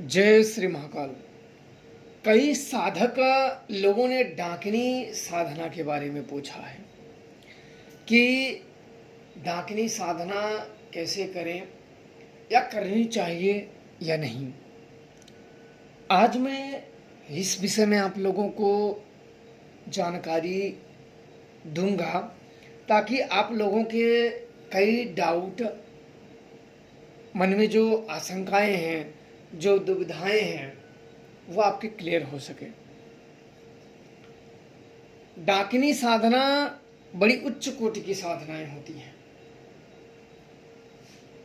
जय श्री महाकाल। कई साधक लोगों ने डाकिनी साधना के बारे में पूछा है कि डाकिनी साधना कैसे करें या करनी चाहिए या नहीं। आज मैं इस विषय में आप लोगों को जानकारी दूंगा ताकि आप लोगों के कई डाउट, मन में जो आशंकाएं हैं, जो दुविधाएं हैं, वो आपके क्लियर हो सके। डाकिनी साधना बड़ी उच्च कोटि की साधनाएं होती हैं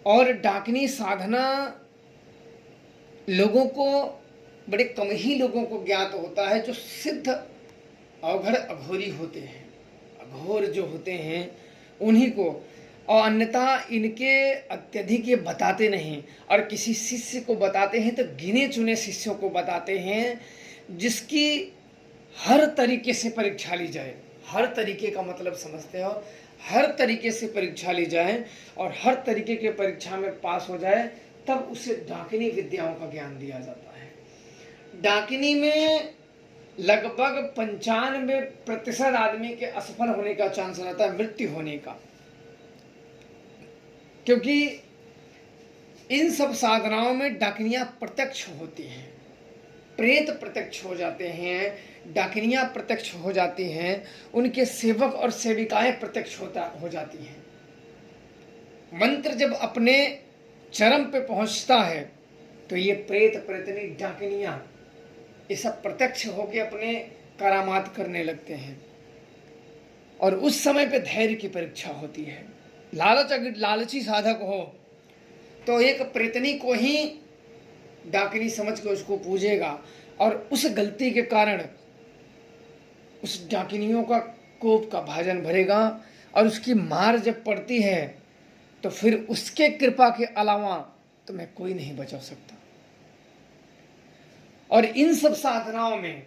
और डाकिनी साधना लोगों को, बड़े कम ही लोगों को ज्ञात होता है। जो सिद्ध अवघड़ अघोरी होते हैं, अघोर जो होते हैं उन्हीं को, और अन्यथा इनके अत्यधिक ये बताते नहीं। और किसी शिष्य को बताते हैं तो गिने चुने शिष्यों को बताते हैं, जिसकी हर तरीके से परीक्षा ली जाए। हर तरीके का मतलब समझते हो, हर तरीके से परीक्षा ली जाए और हर तरीके के परीक्षा में पास हो जाए, तब उसे डाकिनी विद्याओं का ज्ञान दिया जाता है। डाकिनी में लगभग 95% आदमी के असफल होने का चांस रहता है, मृत्यु होने का। क्योंकि इन सब साधनाओं में डाकिनियां प्रत्यक्ष होती हैं, प्रेत प्रत्यक्ष हो जाते हैं, डाकिनियां प्रत्यक्ष हो जाती हैं, उनके सेवक और सेविकाएं प्रत्यक्ष हो जाती हैं। मंत्र जब अपने चरम पे पहुंचता है तो ये प्रेत प्रेतनी डाकिनियां ये सब प्रत्यक्ष होकर अपने करामात करने लगते हैं और उस समय पे धैर्य की परीक्षा होती है। लालची साधक हो तो एक प्रेतनी को ही डाकिनी समझ के उसको पूजेगा और उस गलती के कारण उस डाकिनियों का कोप का भाजन भरेगा और उसकी मार जब पड़ती है तो फिर उसके कृपा के अलावा तुम्हें कोई नहीं बचा सकता। और इन सब साधनाओं में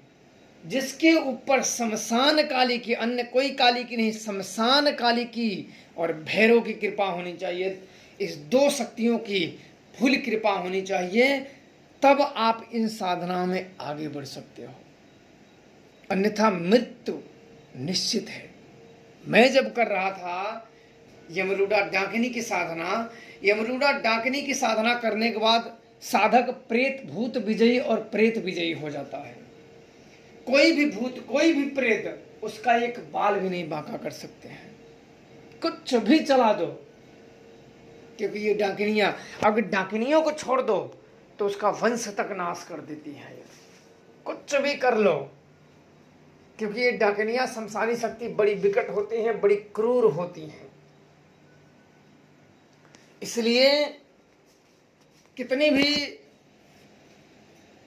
जिसके ऊपर शमशान काली की, अन्य कोई काली की नहीं, शमशान काली की और भैरव की कृपा होनी चाहिए, इस दो शक्तियों की फुल कृपा होनी चाहिए, तब आप इन साधनाओं में आगे बढ़ सकते हो। अन्यथा मृत्यु निश्चित है। मैं जब कर रहा था यमरूड़ा डाकिनी की साधना, यमरूड़ा डाकिनी की साधना करने के बाद साधक प्रेत भूत विजयी और प्रेत विजयी हो जाता है। कोई भी भूत, कोई भी प्रेत उसका एक बाल भी नहीं बांका कर सकते हैं, कुछ भी चला दो। क्योंकि ये डाकिनियां, अगर डाकिनियों को छोड़ दो तो उसका वंश तक नाश कर देती है। कुछ भी कर लो, क्योंकि ये डाकिनियां शमशानी शक्ति बड़ी विकट होती हैं, बड़ी क्रूर होती हैं। इसलिए कितनी भी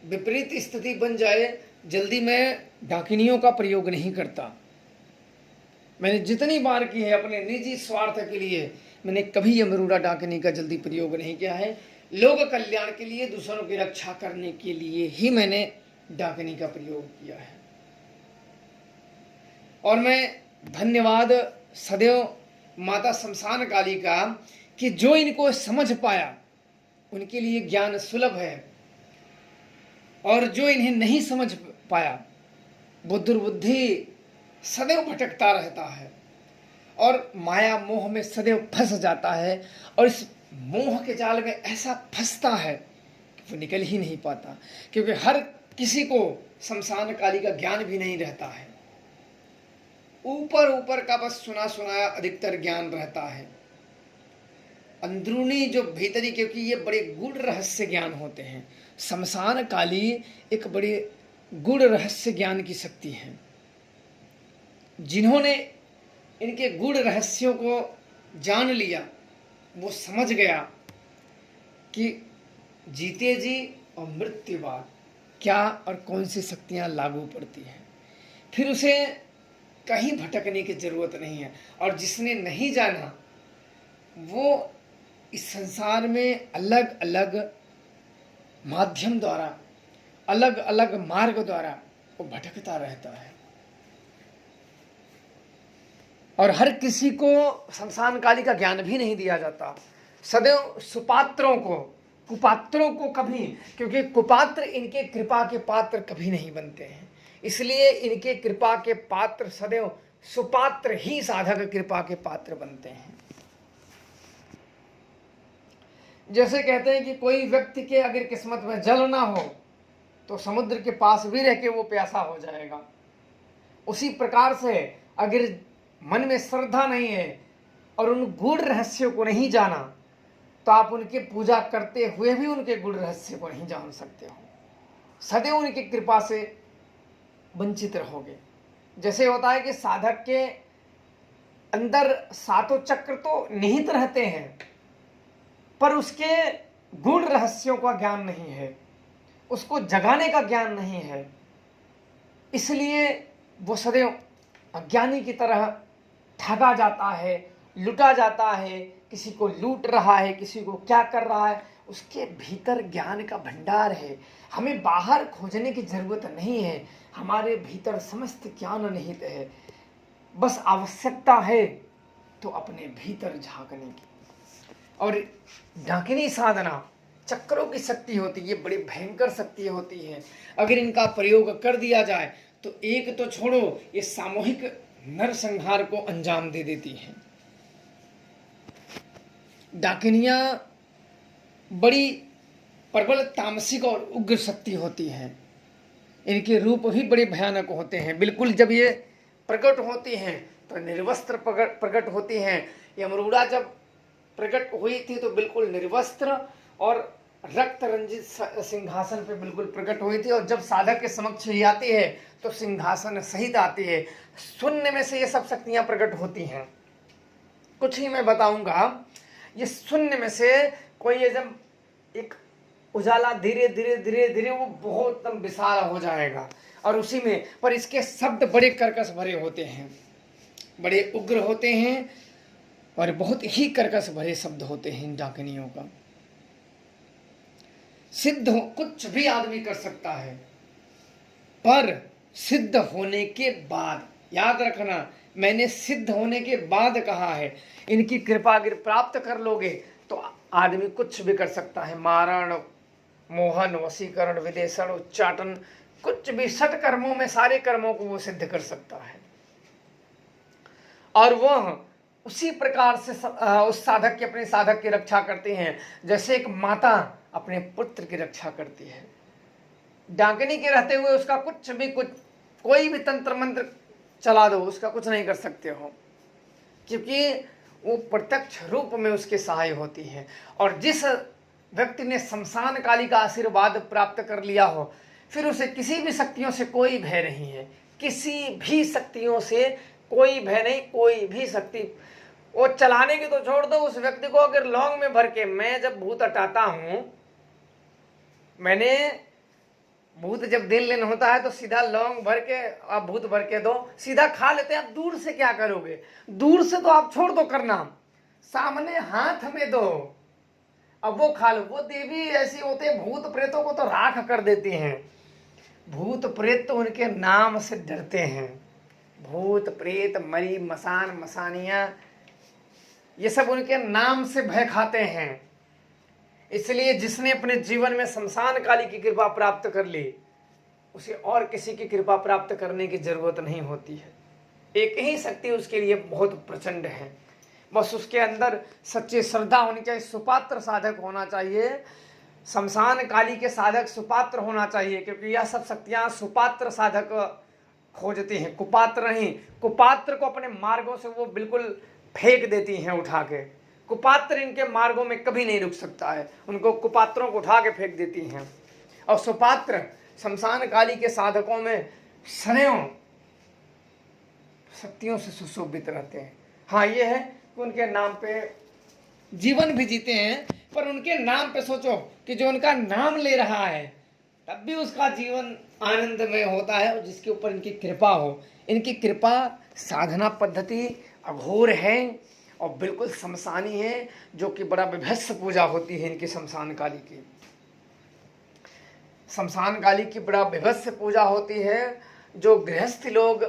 विपरीत स्थिति बन जाए, जल्दी मैं डाकिनियों का प्रयोग नहीं करता। मैंने जितनी बार की है अपने निजी स्वार्थ के लिए, मैंने कभी यमरूड़ा डाकिनी का जल्दी प्रयोग नहीं किया है। लोक कल्याण के लिए, दूसरों की रक्षा करने के लिए ही मैंने डाकिनी का प्रयोग किया है। और मैं धन्यवाद सदैव माता शमशान काली का कि जो इनको समझ पाया उनके लिए ज्ञान सुलभ है, और जो इन्हें नहीं समझ पाया वो दुर्बुद्धि सदैव भटकता रहता है और माया मोह में सदैव फंस जाता है, और इस मोह के जाल में ऐसा फंसता है कि वो निकल ही नहीं पाता। क्योंकि हर किसी को शमशान काली का ज्ञान भी नहीं रहता है, ऊपर ऊपर का बस सुना सुनाया अधिकतर ज्ञान रहता है। अंदरूनी जो भीतरी, क्योंकि ये बड़े गूढ़ रहस्य ज्ञान होते हैं। शमशान काली एक बड़ी गूढ़ रहस्य ज्ञान की शक्ति है। जिन्होंने इनके गूढ़ रहस्यों को जान लिया, वो समझ गया कि जीते जी और मृत्यु बाद क्या और कौन सी शक्तियां लागू पड़ती हैं। फिर उसे कहीं भटकने की जरूरत नहीं है। और जिसने नहीं जाना वो इस संसार में अलग अलग माध्यम द्वारा, अलग अलग मार्ग द्वारा वो भटकता रहता है। और हर किसी को शमशान काली का ज्ञान भी नहीं दिया जाता। सदैव सुपात्रों को कुपात्रों को कभी, क्योंकि कुपात्र इनके कृपा के पात्र कभी नहीं बनते हैं, इसलिए इनके कृपा के पात्र सदैव सुपात्र ही साधक कृपा के पात्र बनते हैं। जैसे कहते हैं कि कोई व्यक्ति के अगर किस्मत में जल ना हो तो समुद्र के पास भी रह के वो प्यासा हो जाएगा। उसी प्रकार से अगर मन में श्रद्धा नहीं है और उन गूढ़ रहस्यों को नहीं जाना तो आप उनकी पूजा करते हुए भी उनके गूढ़ रहस्य को नहीं जान सकते हो, सदैव उनकी कृपा से वंचित रहोगे। जैसे होता है कि साधक के अंदर सातों चक्र तो निहित रहते हैं पर उसके गूढ़ रहस्यों का ज्ञान नहीं है, उसको जगाने का ज्ञान नहीं है, इसलिए वो सदैव अज्ञानी की तरह ठगा जाता है, लुटा जाता है, किसी को लूट रहा है, किसी को क्या कर रहा है। उसके भीतर ज्ञान का भंडार है, हमें बाहर खोजने की जरूरत नहीं है, हमारे भीतर समस्त ज्ञान निहित है, बस आवश्यकता है तो अपने भीतर झांकने की। और डाकिनी साधना चक्रों की शक्ति होती है, बड़ी भयंकर शक्ति होती है। अगर इनका प्रयोग कर दिया जाए तो एक तो छोड़ो, ये सामूहिक नरसंहार को अंजाम दे देती हैं। डाकिनियां बड़ी प्रबल तामसिक और उग्र शक्ति होती हैं, इनके रूप भी बड़े भयानक होते हैं। बिल्कुल जब ये प्रकट होती हैं तो निर्वस्त्र प्रकट होती हैं। यमरूड़ा जब प्रकट हुई थी तो बिल्कुल निर्वस्त्र और रक्त रंजित सिंहासन पे बिल्कुल प्रकट हुई थी, और जब साधक के समक्ष ही आती है तो सिंहासन सहित आती है। शून्य में से ये सब शक्तियां प्रकट होती हैं। कुछ ही मैं बताऊंगा, ये शून्य में से कोई जब एक उजाला धीरे धीरे धीरे धीरे वो बहुत विशाल हो जाएगा, और उसी में पर इसके शब्द बड़े कर्कश भरे होते हैं, बड़े उग्र होते हैं और बहुत ही कर्कश भरे शब्द होते हैं इन डाकिनियों का। सिद्ध हो कुछ भी आदमी कर सकता है, पर सिद्ध होने के बाद, याद रखना मैंने सिद्ध होने के बाद कहा है। इनकी कृपा अगर प्राप्त कर लोगे तो आदमी कुछ भी कर सकता है, मारण, मोहन, वशीकरण, विदेशन, उच्चाटन, कुछ भी षट कर्मों में सारे कर्मों को वो सिद्ध कर सकता है। और वह उसी प्रकार से उस साधक की, अपने साधक की रक्षा करते हैं जैसे एक माता अपने पुत्र की रक्षा करती है। डाकिनी के रहते हुए उसका कुछ भी, कोई भी तंत्र मंत्र चला दो, उसका कुछ नहीं कर सकते हो, क्योंकि वो प्रत्यक्ष रूप में उसके सहाय होती है। और जिस व्यक्ति ने शमशान काली का आशीर्वाद प्राप्त कर लिया हो, फिर उसे किसी भी शक्तियों से कोई भय नहीं है, किसी भी शक्तियों से कोई भय नहीं। कोई भी शक्ति वो चलाने की तो छोड़ दो, उस व्यक्ति को अगर लौंग में भर के, मैं जब भूत हटाता हूं, मैंने भूत जब दिल लेन होता है तो सीधा लौंग भर के आप भूत भर के दो, सीधा खा लेते हैं। आप दूर से क्या करोगे, दूर से तो आप छोड़ दो करना, सामने हाथ में दो, अब वो खा लो। वो देवी ऐसी होते हैं, भूत प्रेतों को तो राख कर देती हैं। भूत प्रेत तो उनके नाम से डरते हैं। भूत प्रेत, मरी, मसान, मसानियां, ये सब उनके नाम से भय खाते हैं। इसलिए जिसने अपने जीवन में शमशान काली की कृपा प्राप्त कर ली, उसे और किसी की कृपा प्राप्त करने की जरूरत नहीं होती है। एक ही शक्ति उसके लिए बहुत प्रचंड है, बस उसके अंदर सच्ची श्रद्धा होनी चाहिए, सुपात्र साधक होना चाहिए। शमशान काली के साधक सुपात्र होना चाहिए, क्योंकि यह सब शक्तियां सुपात्र साधक खोजती हैं, कुपात्र नहीं। कुपात्र को अपने मार्गों से वो बिल्कुल फेंक देती हैं उठा के। कुपात्र इनके मार्गों में कभी नहीं रुक सकता है, उनको कुपात्रों को उठा के फेंक देती हैं। और सुपात्र शमशान काली के साधकों में सदैव शक्तियों से सुशोभित रहते हैं। हाँ, ये है कि उनके नाम पे जीवन भी जीते हैं, पर उनके नाम पे सोचो कि जो उनका नाम ले रहा है तब भी उसका जीवन आनंदमय होता है, और जिसके ऊपर इनकी कृपा हो। इनकी कृपा साधना पद्धति अघोर है और बिल्कुल शमशानी है, जो कि बड़ा विभत्स पूजा होती है इनकी शमशान काली की। शमशान काली की बड़ा विभत्स पूजा होती है, जो गृहस्थ लोग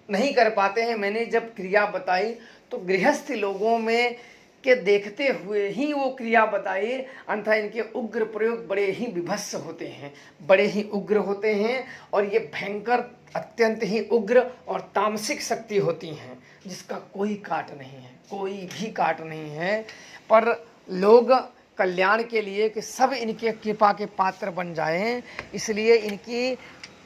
नहीं कर पाते हैं। मैंने जब क्रिया बताई तो गृहस्थ लोगों में के देखते हुए ही वो क्रिया बताए, अन्यथा इनके उग्र प्रयोग बड़े ही विभत्स होते हैं, बड़े ही उग्र होते हैं। और ये भयंकर, अत्यंत ही उग्र और तामसिक शक्ति होती हैं, जिसका कोई काट नहीं है, कोई भी काट नहीं है। पर लोग कल्याण के लिए कि सब इनके कृपा के पात्र बन जाएं, इसलिए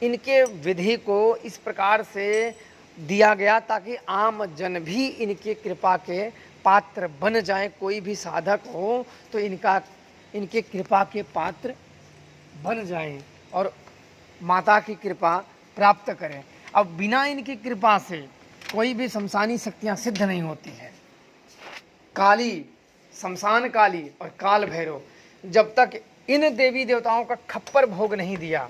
इनके विधि को इस प्रकार से दिया गया ताकि आम जन भी इनके कृपा के पात्र बन जाए। कोई भी साधक हो तो इनके कृपा के पात्र बन जाएं और माता की कृपा प्राप्त करें। अब बिना इनकी कृपा से कोई भी शमशानी शक्तियां सिद्ध नहीं होती है। काली, शमशान काली और काल भैरव, जब तक इन देवी देवताओं का खप्पर भोग नहीं दिया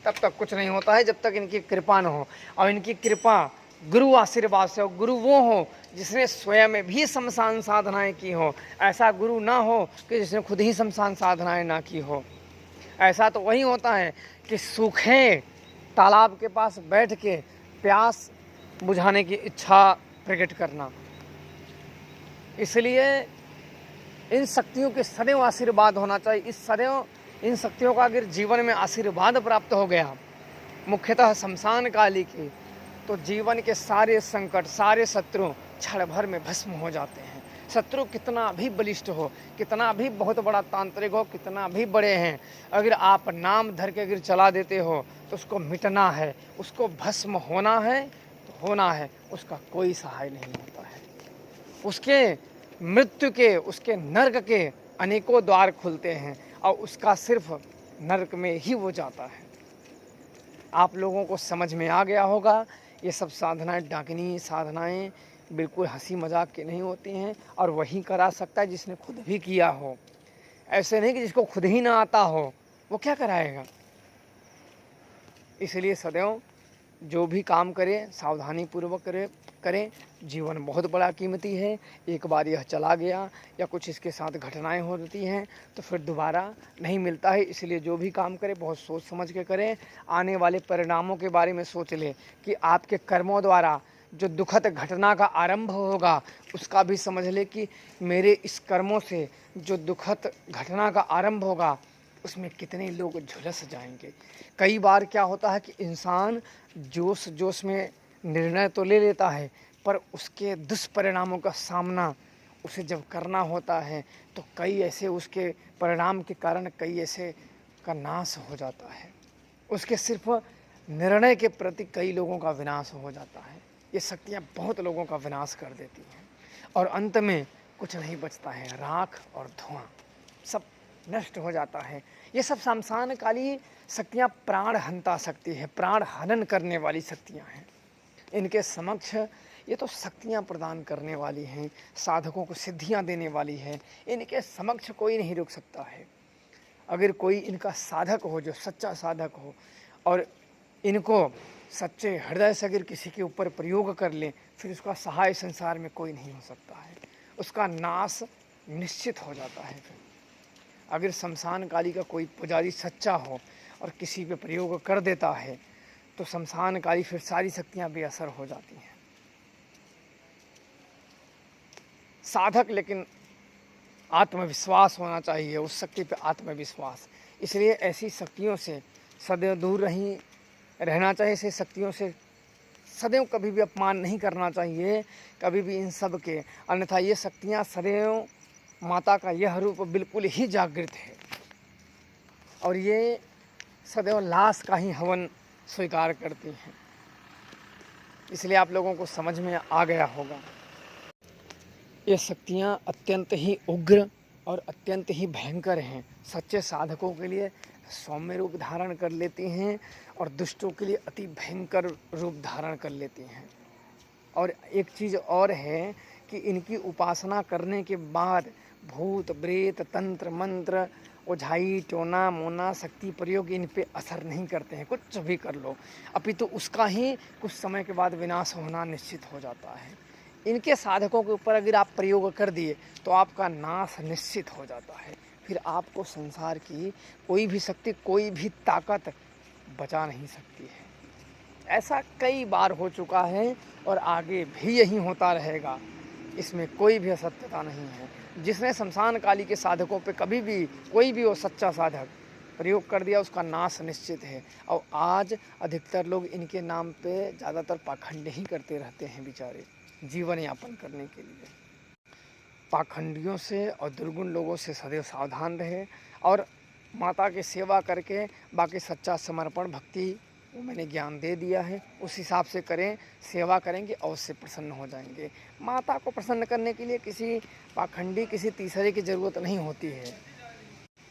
तब तक कुछ नहीं होता है, जब तक इनकी कृपा न हो। और इनकी कृपा गुरु आशीर्वाद से हो। गुरु वो हो जिसने स्वयं भी शमशान साधनाएं की हो, ऐसा गुरु ना हो कि जिसने खुद ही शमशान साधनाएं ना की हो। ऐसा तो वही होता है कि सूखे तालाब के पास बैठ के प्यास बुझाने की इच्छा प्रकट करना। इसलिए इन शक्तियों के सदैव आशीर्वाद होना चाहिए। सदैव इन शक्तियों का अगर जीवन में आशीर्वाद प्राप्त हो गया, मुख्यतः शमशान काली की, तो जीवन के सारे संकट, सारे शत्रु क्षण भर में भस्म हो जाते हैं। शत्रु कितना भी बलिष्ठ हो, कितना भी बहुत बड़ा तांत्रिक हो, कितना भी बड़े हैं, अगर आप नाम धर के अगर चला देते हो तो उसको मिटना है, उसको भस्म होना है तो होना है, उसका कोई सहाय नहीं होता है। उसके मृत्यु के, उसके नर्क के अनेकों द्वार खुलते हैं और उसका सिर्फ नर्क में ही वो जाता है। आप लोगों को समझ में आ गया होगा, ये सब साधनाएं, डाकिनी साधनाएं बिल्कुल हंसी मजाक की नहीं होती हैं और वही करा सकता है जिसने खुद भी किया हो। ऐसे नहीं कि जिसको खुद ही ना आता हो वो क्या कराएगा। इसलिए सदैव जो भी काम करें सावधानी पूर्वक करें। जीवन बहुत बड़ा कीमती है, एक बार यह चला गया या कुछ इसके साथ घटनाएं होती हैं तो फिर दोबारा नहीं मिलता है। इसलिए जो भी काम करें बहुत सोच समझ के करें। आने वाले परिणामों के बारे में सोच लें कि आपके कर्मों द्वारा जो दुखद घटना का आरंभ होगा उसका भी समझ ले कि मेरे इस कर्मों से जो दुखद घटना का आरंभ होगा उसमें कितने लोग झुलस जाएंगे। कई बार क्या होता है कि इंसान जोश जोश में निर्णय तो ले लेता है, पर उसके दुष्परिणामों का सामना उसे जब करना होता है तो कई ऐसे उसके परिणाम के कारण कई ऐसे का नाश हो जाता है। उसके सिर्फ निर्णय के प्रति कई लोगों का विनाश हो जाता है। ये शक्तियाँ बहुत लोगों का विनाश कर देती हैं और अंत में कुछ नहीं बचता है, राख और धुआं सब नष्ट हो जाता है। ये सब शमशान काली शक्तियाँ प्राण हंता शक्ति है, प्राण हनन करने वाली शक्तियाँ हैं। इनके समक्ष ये तो शक्तियाँ प्रदान करने वाली हैं, साधकों को सिद्धियाँ देने वाली हैं। इनके समक्ष कोई नहीं रुक सकता है। अगर कोई इनका साधक हो, जो सच्चा साधक हो, और इनको सच्चे हृदय से अगर किसी के ऊपर प्रयोग कर ले, फिर उसका सहाय संसार में कोई नहीं हो सकता है, उसका नाश निश्चित हो जाता है। फिर अगर शमशान काली का कोई पुजारी सच्चा हो और किसी पे प्रयोग कर देता है तो शमशान काली फिर सारी शक्तियाँ बेअसर हो जाती हैं। साधक लेकिन आत्मविश्वास होना चाहिए, उस शक्ति पे आत्मविश्वास। इसलिए ऐसी शक्तियों से सदैव दूर रहना चाहिए। ऐसी शक्तियों से सदैव कभी भी अपमान नहीं करना चाहिए, कभी भी इन सब के। अन्यथा ये शक्तियाँ सदैव माता का यह रूप बिल्कुल ही जागृत है और ये सदैव लाश का ही हवन स्वीकार करती हैं। इसलिए आप लोगों को समझ में आ गया होगा। ये शक्तियाँ अत्यंत ही उग्र और अत्यंत ही भयंकर हैं। सच्चे साधकों के लिए सौम्य रूप धारण कर लेती हैं और दुष्टों के लिए अति भयंकर रूप धारण कर लेती हैं। और एक चीज़ और है कि इनकी उपासना करने के बाद भूत प्रेत तंत्र मंत्र ओझाई टोना मोना शक्ति प्रयोग इन पे असर नहीं करते हैं। कुछ भी कर लो, अपितु उसका ही कुछ समय के बाद विनाश होना निश्चित हो जाता है। इनके साधकों के ऊपर अगर आप प्रयोग कर दिए तो आपका नाश निश्चित हो जाता है। फिर आपको संसार की कोई भी शक्ति, कोई भी ताकत बचा नहीं सकती है। ऐसा कई बार हो चुका है और आगे भी यही होता रहेगा। इसमें कोई भी असत्यता नहीं है। जिसने शमशान काली के साधकों पे कभी भी कोई भी वो सच्चा साधक प्रयोग कर दिया, उसका नाश निश्चित है। और आज अधिकतर लोग इनके नाम पे ज़्यादातर पाखंड ही करते रहते हैं बेचारे, जीवन यापन करने के लिए। पाखंडियों से और दुर्गुण लोगों से सदैव सावधान रहे और माता की सेवा करके बाकी सच्चा समर्पण भक्ति वो मैंने ज्ञान दे दिया है, उस हिसाब से करें, सेवा करेंगे अवश्य प्रसन्न हो जाएंगे। माता को प्रसन्न करने के लिए किसी पाखंडी किसी तीसरे की ज़रूरत नहीं होती है।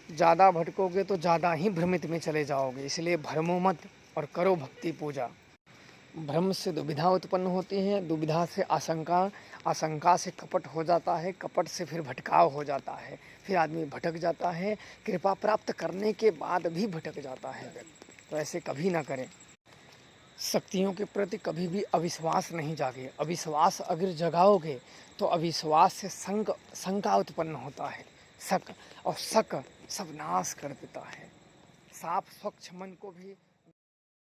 ज़्यादा भटकोगे तो ज़्यादा ही भ्रमित में चले जाओगे, इसलिए भ्रमो मत और करो भक्ति पूजा। भ्रम से दुविधा उत्पन्न होती है, दुविधा से आशंका, आशंका से कपट हो जाता है, कपट से फिर भटकाव हो जाता है, फिर आदमी भटक जाता है, कृपा प्राप्त करने के बाद भी भटक जाता है व्यक्ति। तो ऐसे कभी ना करें। शक्तियों के प्रति कभी भी अविश्वास नहीं जागे। अविश्वास अगर जगाओगे तो अविश्वास से शंका उत्पन्न होता है, शक, और शक सब नाश कर देता है। साफ स्वच्छ मन को भी